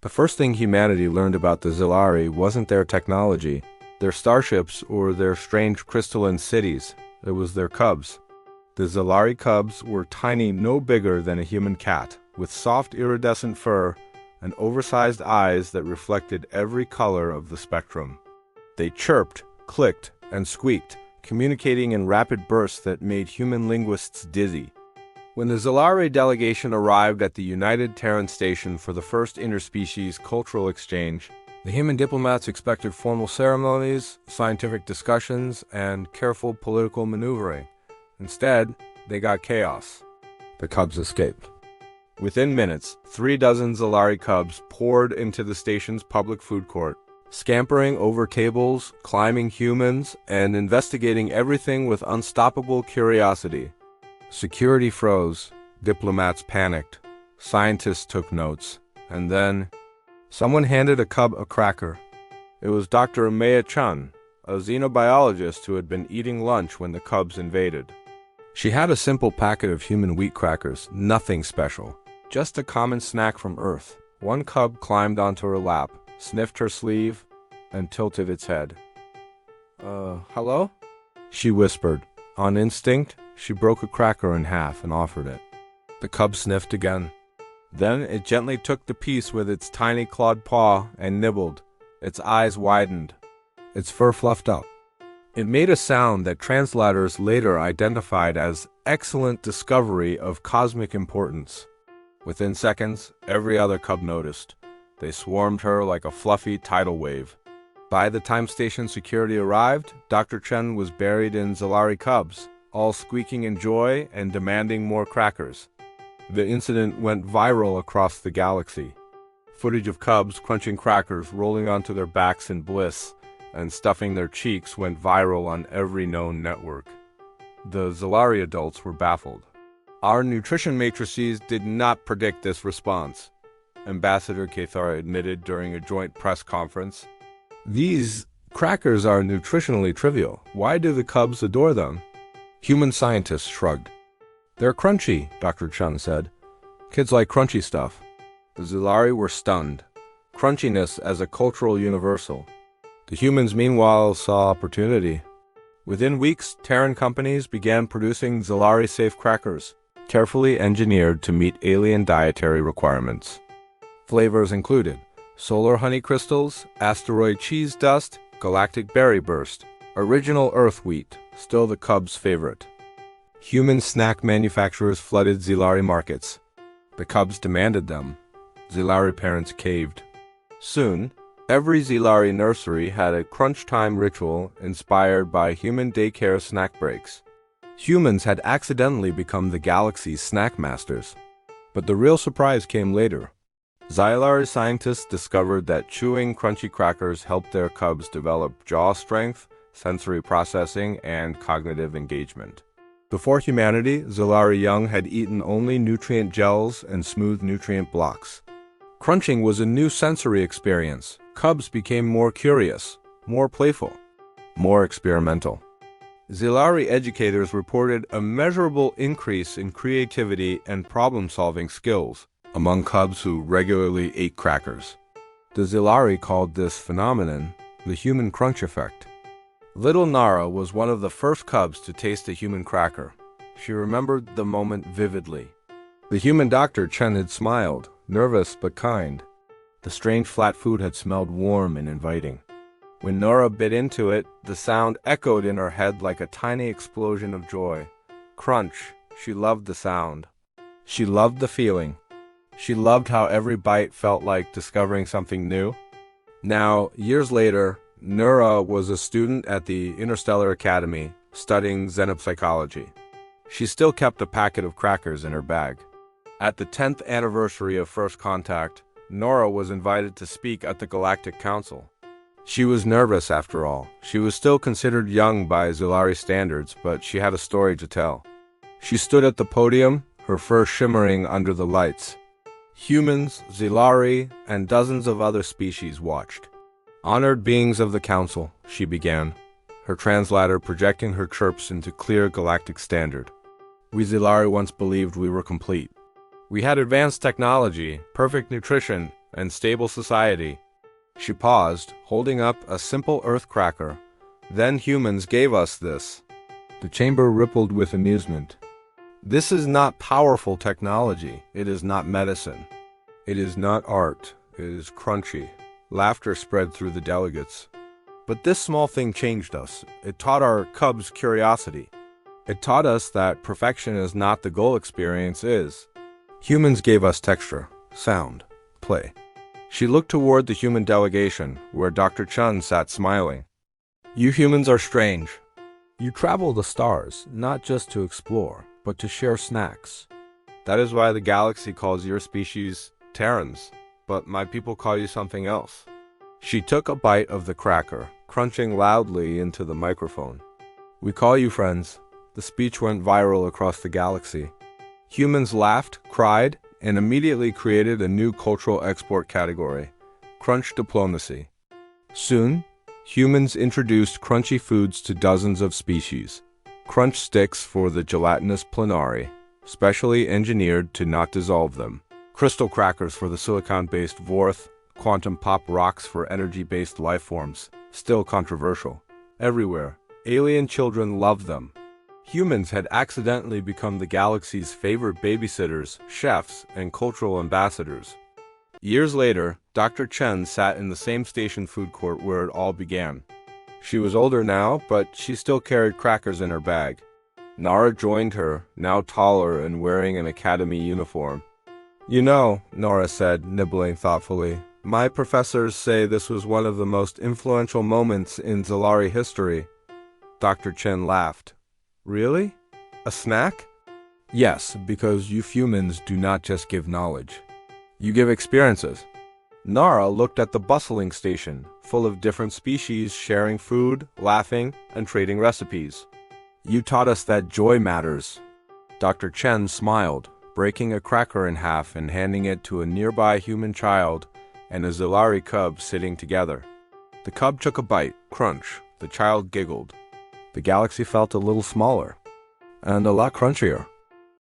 The first thing humanity learned about the Zelari wasn't their technology, their starships, or their strange crystalline cities. It was their cubs. The Zelari cubs were tiny, no bigger than a human cat, with soft iridescent fur and oversized eyes that reflected every color of the spectrum. They chirped, clicked, and squeaked, communicating in rapid bursts that made human linguists dizzy. When the Zelari delegation arrived at the United Terran Station for the first interspecies cultural exchange, the human diplomats expected formal ceremonies, scientific discussions, and careful political maneuvering. Instead, they got chaos. The cubs escaped. Within minutes, 36 Zelari cubs poured into the station's public food court, scampering over tables, climbing humans, and investigating everything with unstoppable curiosity. Security froze, diplomats panicked, scientists took notes, and then someone handed a cub a cracker. It was Dr. Maya Chun, a xenobiologist who had been eating lunch when the cubs invaded. She had a simple packet of human wheat crackers, nothing special, just a common snack from Earth. One cub climbed onto her lap, sniffed her sleeve, and tilted its head. Hello? She whispered. On instinct, she broke a cracker in half and offered it. The cub sniffed again. Then it gently took the piece with its tiny clawed paw and nibbled. Its eyes widened. Its fur fluffed up. It made a sound that translators later identified as excellent discovery of cosmic importance. Within seconds, every other cub noticed. They swarmed her like a fluffy tidal wave. By the time station security arrived, Dr. Chen was buried in Zelari cubs, all squeaking in joy and demanding more crackers. The incident went viral across the galaxy. Footage of cubs crunching crackers, rolling onto their backs in bliss, and stuffing their cheeks went viral on every known network. The Zelari adults were baffled. Our nutrition matrices did not predict this response, Ambassador Cathar admitted during a joint press conference. These crackers are nutritionally trivial. Why do the cubs adore them? Human scientists shrugged. They're crunchy, Dr. Chun said. Kids like crunchy stuff. The Zelari were stunned. Crunchiness as a cultural universal. The humans, meanwhile, saw opportunity. Within weeks, Terran companies began producing Zelari-safe crackers, carefully engineered to meet alien dietary requirements. Flavors included solar honey crystals, asteroid cheese dust, galactic berry burst, original Earth wheat, still the cubs' favorite. Human snack manufacturers flooded Zelari markets. The cubs demanded them. Zelari parents caved. Soon, every Zelari nursery had a crunch time ritual inspired by human daycare snack breaks. Humans had accidentally become the galaxy's snack masters. But the real surprise came later. Zelari scientists discovered that chewing crunchy crackers helped their cubs develop jaw strength, sensory processing, and cognitive engagement. Before humanity, Zelari young had eaten only nutrient gels and smooth nutrient blocks. Crunching was a new sensory experience. Cubs became more curious, more playful, more experimental. Zelari educators reported a measurable increase in creativity and problem-solving skills among cubs who regularly ate crackers. The Zelari called this phenomenon the human crunch effect. Little Nara was one of the first cubs to taste a human cracker. She remembered the moment vividly. The human doctor, Chen, had smiled, nervous but kind. The strange flat food had smelled warm and inviting. When Nora bit into it, the sound echoed in her head like a tiny explosion of joy. Crunch. She loved the sound. She loved the feeling. She loved how every bite felt like discovering something new. Now, years later, Nura was a student at the Interstellar Academy, studying xenopsychology. She still kept a packet of crackers in her bag. At the 10th anniversary of First Contact, Nora was invited to speak at the Galactic Council. She was nervous, after all. She was still considered young by Zelari standards, but she had a story to tell. She stood at the podium, her fur shimmering under the lights. Humans, Zelari, and dozens of other species watched. Honored beings of the Council, she began, her translator projecting her chirps into clear galactic standard. We Zelari once believed we were complete. We had advanced technology, perfect nutrition, and stable society. She paused, holding up a simple earth cracker. Then humans gave us this. The chamber rippled with amusement. This is not powerful technology. It is not medicine. It is not art. It is crunchy. Laughter spread through the delegates. But this small thing changed us. It taught our cubs curiosity. It taught us that perfection is not the goal, experience is. Humans gave us texture, sound, play. She looked toward the human delegation, where Dr. Chun sat smiling. You humans are strange. You travel the stars, not just to explore, but to share snacks. That is why the galaxy calls your species Terrans, but my people call you something else. She took a bite of the cracker, crunching loudly into the microphone. We call you friends. The speech went viral across the galaxy. Humans laughed, cried, and immediately created a new cultural export category, crunch diplomacy. Soon, humans introduced crunchy foods to dozens of species. Crunch sticks for the gelatinous planari, specially engineered to not dissolve them. Crystal crackers for the silicon-based Vorth, quantum pop rocks for energy-based life forms, still controversial. Everywhere, alien children loved them. Humans had accidentally become the galaxy's favorite babysitters, chefs, and cultural ambassadors. Years later, Dr. Chen sat in the same station food court where it all began. She was older now, but she still carried crackers in her bag. Nara joined her, now taller and wearing an academy uniform. You know, Nara said, nibbling thoughtfully, my professors say this was one of the most influential moments in Zelari history. Dr. Chen laughed. Really? A snack? Yes, because you humans do not just give knowledge. You give experiences. Nara looked at the bustling station, full of different species sharing food, laughing, and trading recipes. You taught us that joy matters. Dr. Chen smiled, breaking a cracker in half and handing it to a nearby human child and a Zelari cub sitting together. The cub took a bite, crunch. The child giggled. The galaxy felt a little smaller, and a lot crunchier.